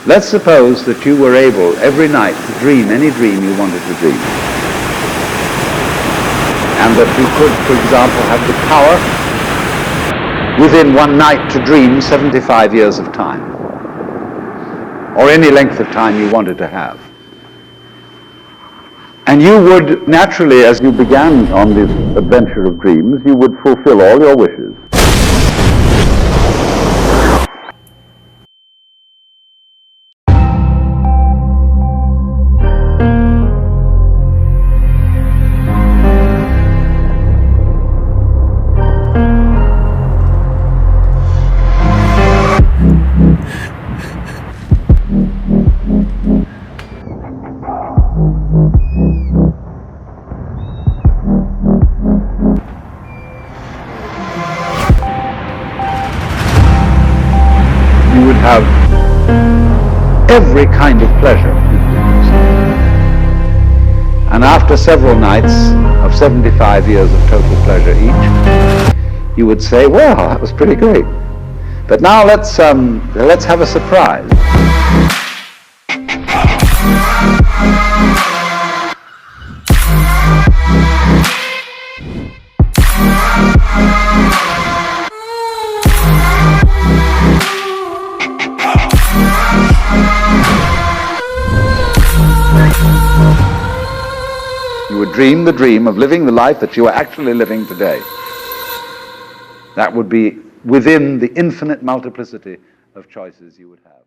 Let's suppose that you were able every night to dream any dream you wanted to dream. And that you could, for example, have the power within one night to dream 75 years of time, or any length of time you wanted to have. And you would naturally, as you began on this adventure of dreams, you would fulfill all your wishes. You would have every kind of pleasure. And after several nights of 75 years of total pleasure each, you would say, well, that was pretty great. But now let's have a surprise. You would dream the dream of living the life that you are actually living today. That would be within the infinite multiplicity of choices you would have.